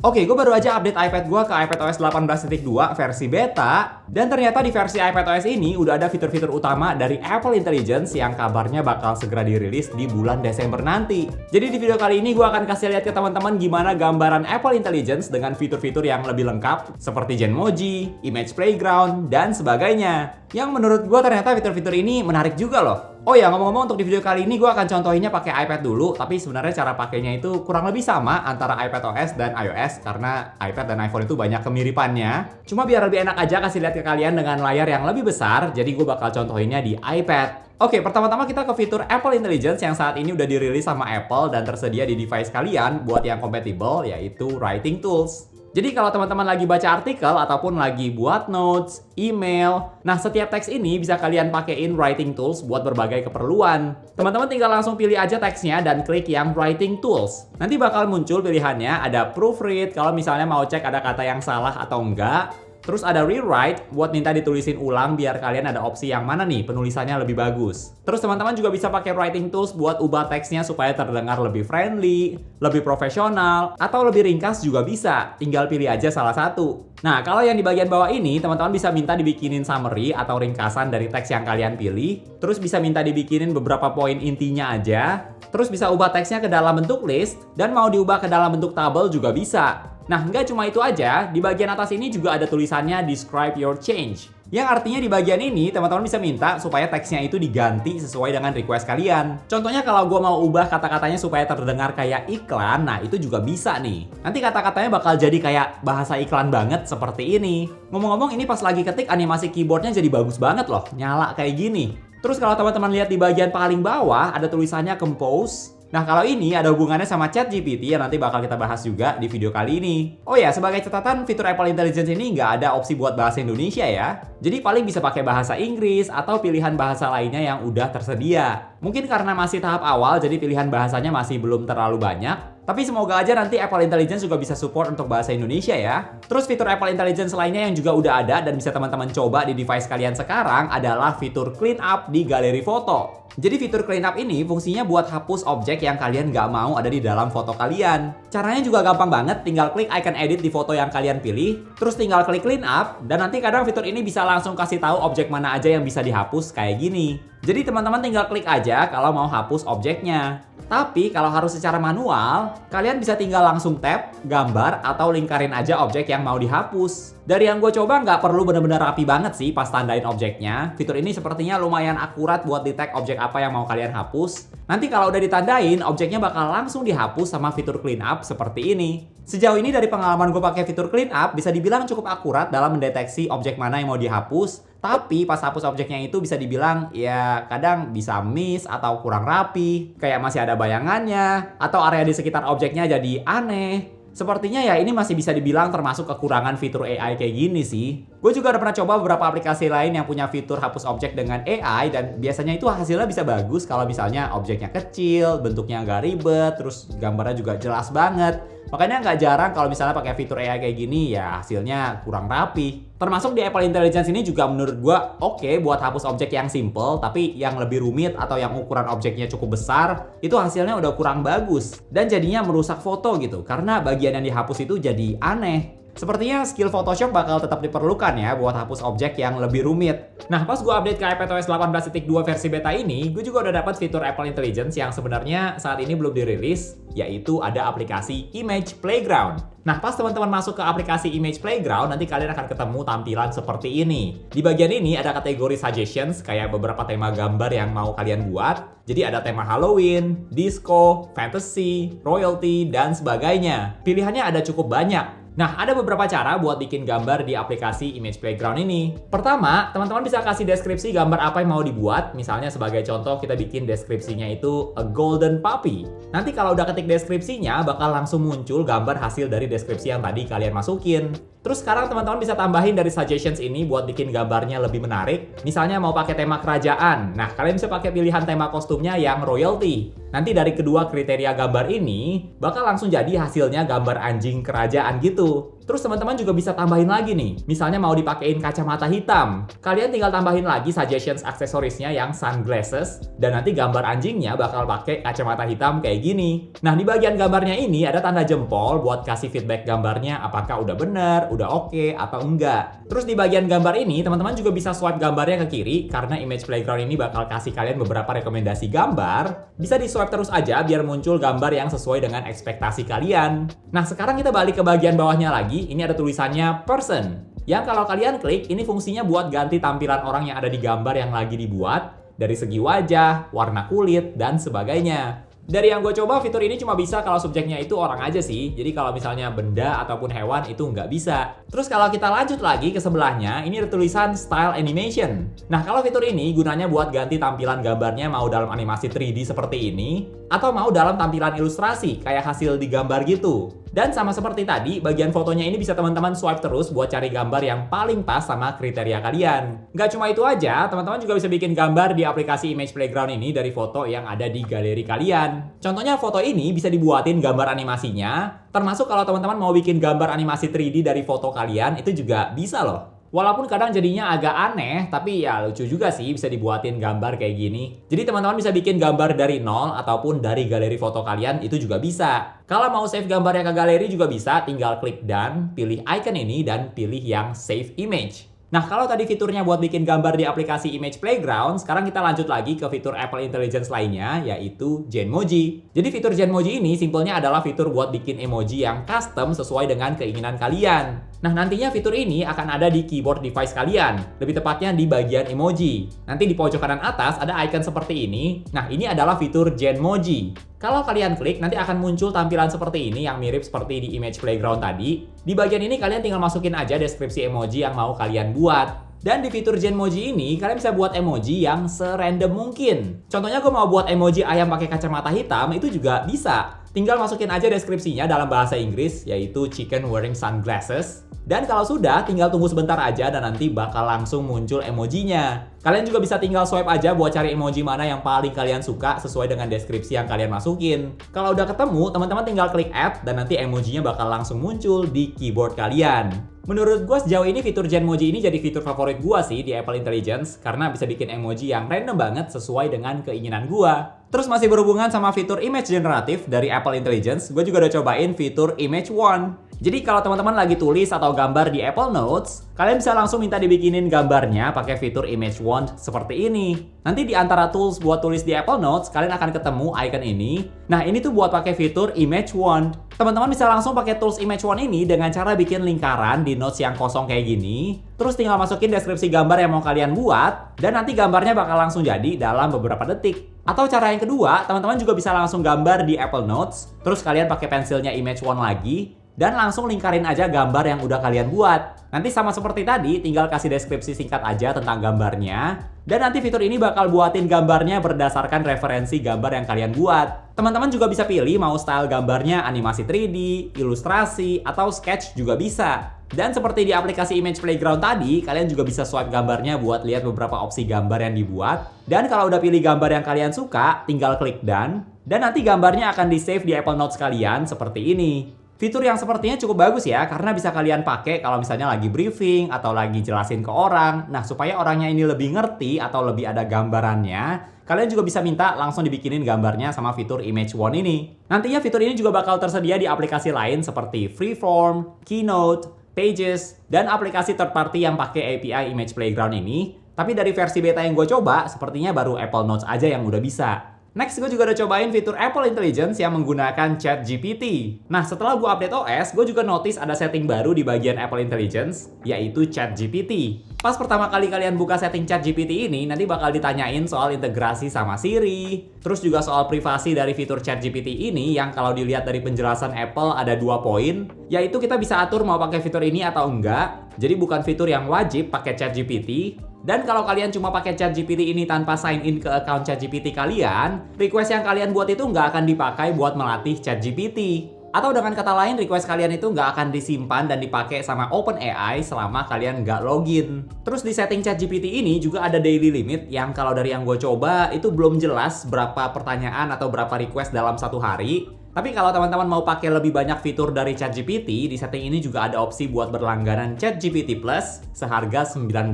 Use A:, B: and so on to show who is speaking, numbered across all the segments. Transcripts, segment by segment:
A: Oke, gue baru aja update iPad gue ke iPadOS 18.2 versi beta. Dan ternyata di versi iPadOS ini udah ada fitur-fitur utama dari Apple Intelligence yang kabarnya bakal segera dirilis di bulan Desember nanti. Jadi di video kali ini gue akan kasih lihat ke teman-teman gimana gambaran Apple Intelligence dengan fitur-fitur yang lebih lengkap seperti Genmoji, Image Playground, dan sebagainya. Yang menurut gue ternyata fitur-fitur ini menarik juga loh. Oh ya, ngomong-ngomong untuk di video kali ini gue akan contohinnya pakai iPad dulu, tapi sebenarnya cara pakainya itu kurang lebih sama antara iPadOS dan iOS karena iPad dan iPhone itu banyak kemiripannya. Cuma biar lebih enak aja kasih lihat ke kalian dengan layar yang lebih besar, jadi gue bakal contohinnya di iPad. Oke, pertama-tama kita ke fitur Apple Intelligence yang saat ini udah dirilis sama Apple dan tersedia di device kalian buat yang compatible, yaitu Writing Tools. Jadi kalau teman-teman lagi baca artikel ataupun lagi buat notes, email, nah setiap teks ini bisa kalian pakein Writing Tools buat berbagai keperluan. Teman-teman tinggal langsung pilih aja teksnya dan klik yang Writing Tools. Nanti bakal muncul pilihannya, ada Proofread kalau misalnya mau cek ada kata yang salah atau enggak. Terus ada Rewrite buat minta ditulisin ulang biar kalian ada opsi yang mana nih penulisannya lebih bagus. Terus teman-teman juga bisa pakai Writing Tools buat ubah teksnya supaya terdengar lebih friendly, lebih profesional, atau lebih ringkas juga bisa. Tinggal pilih aja salah satu. Nah, kalau yang di bagian bawah ini, teman-teman bisa minta dibikinin summary atau ringkasan dari teks yang kalian pilih. Terus bisa minta dibikinin beberapa poin intinya aja. Terus bisa ubah teksnya ke dalam bentuk list, dan mau diubah ke dalam bentuk tabel juga bisa. Nah, nggak cuma itu aja, di bagian atas ini juga ada tulisannya Describe Your Change. Yang artinya di bagian ini, teman-teman bisa minta supaya teksnya itu diganti sesuai dengan request kalian. Contohnya kalau gue mau ubah kata-katanya supaya terdengar kayak iklan, nah itu juga bisa nih. Nanti kata-katanya bakal jadi kayak bahasa iklan banget seperti ini. Ngomong-ngomong, ini pas lagi ketik animasi keyboardnya jadi bagus banget loh, nyala kayak gini. Terus kalau teman-teman lihat di bagian paling bawah, ada tulisannya Compose. Nah, kalau ini ada hubungannya sama ChatGPT yang nanti bakal kita bahas juga di video kali ini. Oh ya, sebagai catatan, fitur Apple Intelligence ini nggak ada opsi buat bahasa Indonesia ya. Jadi paling bisa pakai bahasa Inggris atau pilihan bahasa lainnya yang udah tersedia. Mungkin karena masih tahap awal, jadi pilihan bahasanya masih belum terlalu banyak. Tapi semoga aja nanti Apple Intelligence juga bisa support untuk bahasa Indonesia ya. Terus fitur Apple Intelligence lainnya yang juga udah ada dan bisa teman-teman coba di device kalian sekarang adalah fitur Clean Up di galeri foto. Jadi fitur Clean Up ini fungsinya buat hapus objek yang kalian nggak mau ada di dalam foto kalian. Caranya juga gampang banget, tinggal klik icon edit di foto yang kalian pilih, terus tinggal klik Clean Up, dan nanti kadang fitur ini bisa langsung kasih tahu objek mana aja yang bisa dihapus kayak gini. Jadi teman-teman tinggal klik aja kalau mau hapus objeknya. Tapi kalau harus secara manual, kalian bisa tinggal langsung tap, gambar, atau lingkarin aja objek yang mau dihapus. Dari yang gue coba nggak perlu bener-bener rapi banget sih pas tandain objeknya. Fitur ini sepertinya lumayan akurat buat detect objek apa yang mau kalian hapus. Nanti kalau udah ditandain, objeknya bakal langsung dihapus sama fitur Clean Up seperti ini. Sejauh ini dari pengalaman gue pakai fitur Clean Up, bisa dibilang cukup akurat dalam mendeteksi objek mana yang mau dihapus. Tapi pas hapus objeknya itu bisa dibilang ya kadang bisa miss atau kurang rapi, kayak masih ada bayangannya, atau area di sekitar objeknya jadi aneh. Sepertinya ya ini masih bisa dibilang termasuk kekurangan fitur AI kayak gini sih. Gue juga udah pernah coba beberapa aplikasi lain yang punya fitur hapus objek dengan AI dan biasanya itu hasilnya bisa bagus kalau misalnya objeknya kecil, bentuknya agak ribet, terus gambarnya juga jelas banget. Makanya nggak jarang kalau misalnya pakai fitur AI kayak gini ya hasilnya kurang rapi. Termasuk di Apple Intelligence ini juga menurut gue oke buat hapus objek yang simple, tapi yang lebih rumit atau yang ukuran objeknya cukup besar, itu hasilnya udah kurang bagus. Dan jadinya merusak foto gitu, karena bagian yang dihapus itu jadi aneh. Sepertinya skill Photoshop bakal tetap diperlukan ya buat hapus objek yang lebih rumit. Nah, pas gue update ke iPadOS 18.2 versi beta ini, gue juga udah dapat fitur Apple Intelligence yang sebenarnya saat ini belum dirilis, yaitu ada aplikasi Image Playground. Nah, pas teman-teman masuk ke aplikasi Image Playground, nanti kalian akan ketemu tampilan seperti ini. Di bagian ini ada kategori suggestions, kayak beberapa tema gambar yang mau kalian buat. Jadi ada tema Halloween, disco, fantasy, royalty, dan sebagainya. Pilihannya ada cukup banyak. Nah, ada beberapa cara buat bikin gambar di aplikasi Image Playground ini. Pertama, teman-teman bisa kasih deskripsi gambar apa yang mau dibuat. Misalnya sebagai contoh kita bikin deskripsinya itu a golden puppy. Nanti kalau udah ketik deskripsinya, bakal langsung muncul gambar hasil dari deskripsi yang tadi kalian masukin. Terus sekarang teman-teman bisa tambahin dari suggestions ini buat bikin gambarnya lebih menarik. Misalnya mau pakai tema kerajaan. Nah, kalian bisa pakai pilihan tema kostumnya yang royalty. Nanti dari kedua kriteria gambar ini, bakal langsung jadi hasilnya gambar anjing kerajaan gitu. Terus teman-teman juga bisa tambahin lagi nih. Misalnya mau dipakein kacamata hitam. Kalian tinggal tambahin lagi suggestions aksesorisnya yang sunglasses. Dan nanti gambar anjingnya bakal pakai kacamata hitam kayak gini. Nah, di bagian gambarnya ini ada tanda jempol buat kasih feedback gambarnya apakah udah bener, udah oke, atau enggak. Terus di bagian gambar ini, teman-teman juga bisa swipe gambarnya ke kiri karena Image Playground ini bakal kasih kalian beberapa rekomendasi gambar. Bisa di swipe terus aja biar muncul gambar yang sesuai dengan ekspektasi kalian. Nah, sekarang kita balik ke bagian bawahnya lagi. Ini ada tulisannya person. Yang kalau kalian klik, ini fungsinya buat ganti tampilan orang yang ada di gambar yang lagi dibuat. Dari segi wajah, warna kulit, dan sebagainya. Dari yang gue coba, fitur ini cuma bisa kalau subjeknya itu orang aja sih. Jadi kalau misalnya benda ataupun hewan itu nggak bisa. Terus kalau kita lanjut lagi ke sebelahnya, ini ada tulisan Style Animation. Nah, kalau fitur ini gunanya buat ganti tampilan gambarnya mau dalam animasi 3D seperti ini, atau mau dalam tampilan ilustrasi, kayak hasil digambar gitu. Dan sama seperti tadi, bagian fotonya ini bisa teman-teman swipe terus buat cari gambar yang paling pas sama kriteria kalian. Nggak cuma itu aja, teman-teman juga bisa bikin gambar di aplikasi Image Playground ini dari foto yang ada di galeri kalian. Contohnya foto ini bisa dibuatin gambar animasinya, termasuk kalau teman-teman mau bikin gambar animasi 3D dari foto kalian, itu juga bisa loh. Walaupun kadang jadinya agak aneh, tapi ya lucu juga sih bisa dibuatin gambar kayak gini. Jadi teman-teman bisa bikin gambar dari nol ataupun dari galeri foto kalian itu juga bisa. Kalau mau save gambarnya ke galeri juga bisa, tinggal klik done, pilih icon ini dan pilih yang save image. Nah, kalau tadi fiturnya buat bikin gambar di aplikasi Image Playground, sekarang kita lanjut lagi ke fitur Apple Intelligence lainnya, yaitu Genmoji. Jadi fitur Genmoji ini simpelnya adalah fitur buat bikin emoji yang custom sesuai dengan keinginan kalian. Nah, nantinya fitur ini akan ada di keyboard device kalian, lebih tepatnya di bagian emoji. Nanti di pojok kanan atas ada icon seperti ini. Nah, ini adalah fitur Genmoji. Kalau kalian klik, nanti akan muncul tampilan seperti ini yang mirip seperti di Image Playground tadi. Di bagian ini kalian tinggal masukin aja deskripsi emoji yang mau kalian buat. Dan di fitur Genmoji ini, kalian bisa buat emoji yang serandom mungkin. Contohnya gue mau buat emoji ayam pakai kacamata hitam, itu juga bisa. Tinggal masukin aja deskripsinya dalam bahasa Inggris, yaitu chicken wearing sunglasses. Dan kalau sudah, tinggal tunggu sebentar aja dan nanti bakal langsung muncul emojinya. Kalian juga bisa tinggal swipe aja buat cari emoji mana yang paling kalian suka sesuai dengan deskripsi yang kalian masukin. Kalau udah ketemu, teman-teman tinggal klik add dan nanti emojinya bakal langsung muncul di keyboard kalian. Menurut gue sejauh ini fitur Genmoji ini jadi fitur favorit gue sih di Apple Intelligence karena bisa bikin emoji yang random banget sesuai dengan keinginan gue. Terus masih berhubungan sama fitur image generatif dari Apple Intelligence, gue juga udah cobain fitur Image Wand. Jadi kalau teman-teman lagi tulis atau gambar di Apple Notes, kalian bisa langsung minta dibikinin gambarnya pakai fitur Image Wand seperti ini. Nanti di antara tools buat tulis di Apple Notes, kalian akan ketemu icon ini. Nah, ini tuh buat pakai fitur Image Wand. Teman-teman bisa langsung pakai tools Image Wand ini dengan cara bikin lingkaran di notes yang kosong kayak gini. Terus tinggal masukin deskripsi gambar yang mau kalian buat, dan nanti gambarnya bakal langsung jadi dalam beberapa detik. Atau cara yang kedua, teman-teman juga bisa langsung gambar di Apple Notes, terus kalian pakai pensilnya Image Wand lagi, dan langsung lingkarin aja gambar yang udah kalian buat. Nanti sama seperti tadi, tinggal kasih deskripsi singkat aja tentang gambarnya. Dan nanti fitur ini bakal buatin gambarnya berdasarkan referensi gambar yang kalian buat. Teman-teman juga bisa pilih mau style gambarnya animasi 3D, ilustrasi, atau sketch juga bisa. Dan seperti di aplikasi Image Playground tadi, kalian juga bisa swipe gambarnya buat lihat beberapa opsi gambar yang dibuat. Dan kalau udah pilih gambar yang kalian suka, tinggal klik done. Dan nanti gambarnya akan di-save di Apple Notes kalian seperti ini. Fitur yang sepertinya cukup bagus ya, karena bisa kalian pakai kalau misalnya lagi briefing atau lagi jelasin ke orang. Nah, supaya orangnya ini lebih ngerti atau lebih ada gambarannya, kalian juga bisa minta langsung dibikinin gambarnya sama fitur Image Wand ini. Nantinya fitur ini juga bakal tersedia di aplikasi lain seperti Freeform, Keynote, Pages, dan aplikasi third party yang pakai API Image Playground ini. Tapi dari versi beta yang gue coba, sepertinya baru Apple Notes aja yang udah bisa. Next, gue juga udah cobain fitur Apple Intelligence yang menggunakan ChatGPT. Nah, setelah gue update OS, gue juga notice ada setting baru di bagian Apple Intelligence, yaitu ChatGPT. Pas pertama kali kalian buka setting ChatGPT ini, nanti bakal ditanyain soal integrasi sama Siri, terus juga soal privasi dari fitur ChatGPT ini yang kalau dilihat dari penjelasan Apple ada 2 poin, yaitu kita bisa atur mau pakai fitur ini atau enggak. Jadi bukan fitur yang wajib pakai ChatGPT. Dan kalau kalian cuma pakai ChatGPT ini tanpa sign in ke account ChatGPT kalian, request yang kalian buat itu nggak akan dipakai buat melatih ChatGPT. Atau dengan kata lain, request kalian itu nggak akan disimpan dan dipakai sama OpenAI selama kalian nggak login. Terus di setting ChatGPT ini juga ada daily limit yang kalau dari yang gue coba itu belum jelas berapa pertanyaan atau berapa request dalam satu hari. Tapi kalau teman-teman mau pakai lebih banyak fitur dari ChatGPT, di setting ini juga ada opsi buat berlangganan ChatGPT Plus seharga $19,99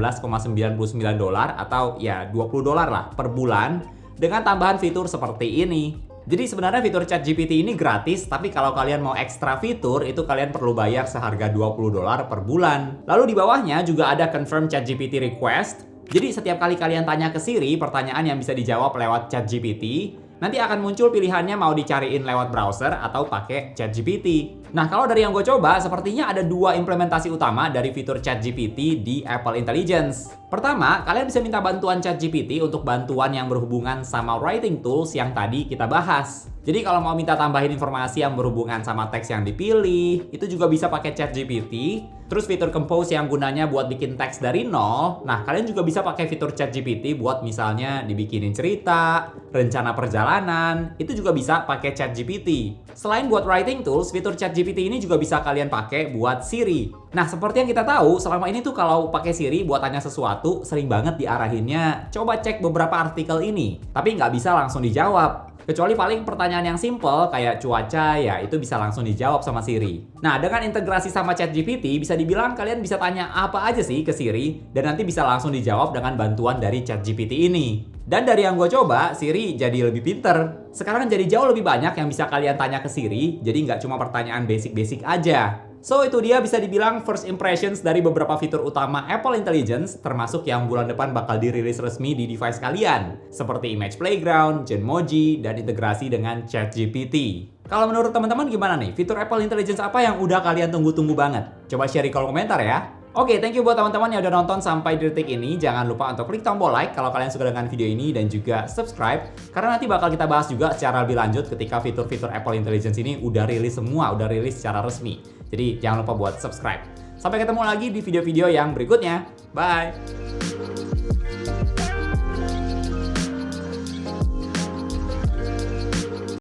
A: atau ya $20 lah per bulan dengan tambahan fitur seperti ini. Jadi sebenarnya fitur ChatGPT ini gratis, tapi kalau kalian mau ekstra fitur, itu kalian perlu bayar seharga $20 per bulan. Lalu di bawahnya juga ada Confirm ChatGPT Request. Jadi setiap kali kalian tanya ke Siri, pertanyaan yang bisa dijawab lewat ChatGPT, nanti akan muncul pilihannya mau dicariin lewat browser atau pakai ChatGPT. Nah, kalau dari yang gue coba, sepertinya ada dua implementasi utama dari fitur ChatGPT di Apple Intelligence. Pertama, kalian bisa minta bantuan ChatGPT untuk bantuan yang berhubungan sama writing tools yang tadi kita bahas. Jadi kalau mau minta tambahin informasi yang berhubungan sama teks yang dipilih, itu juga bisa pakai ChatGPT. Terus fitur Compose yang gunanya buat bikin teks dari nol, nah kalian juga bisa pakai fitur ChatGPT buat misalnya dibikinin cerita, rencana perjalanan, itu juga bisa pakai ChatGPT. Selain buat writing tools, fitur ChatGPT ini juga bisa kalian pakai buat Siri. Nah, seperti yang kita tahu, selama ini tuh kalau pakai Siri buat tanya sesuatu, sering banget diarahinnya, coba cek beberapa artikel ini, tapi nggak bisa langsung dijawab. Kecuali paling pertanyaan yang simple kayak cuaca, ya itu bisa langsung dijawab sama Siri. Nah, dengan integrasi sama ChatGPT, bisa dibilang kalian bisa tanya apa aja sih ke Siri, dan nanti bisa langsung dijawab dengan bantuan dari ChatGPT ini. Dan dari yang gue coba, Siri jadi lebih pinter. Sekarang jadi jauh lebih banyak yang bisa kalian tanya ke Siri, jadi nggak cuma pertanyaan basic-basic aja. So, itu dia bisa dibilang first impressions dari beberapa fitur utama Apple Intelligence, termasuk yang bulan depan bakal dirilis resmi di device kalian, seperti Image Playground, Genmoji, dan integrasi dengan ChatGPT. Kalau menurut teman-teman gimana nih? Fitur Apple Intelligence apa yang udah kalian tunggu-tunggu banget? Coba share di kolom komentar ya. Oke, thank you buat teman-teman yang udah nonton sampai di detik ini. Jangan lupa untuk klik tombol like kalau kalian suka dengan video ini dan juga subscribe, karena nanti bakal kita bahas juga secara lebih lanjut ketika fitur-fitur Apple Intelligence ini udah rilis semua, udah rilis secara resmi. Jadi jangan lupa buat subscribe. Sampai ketemu lagi di video-video yang berikutnya. Bye!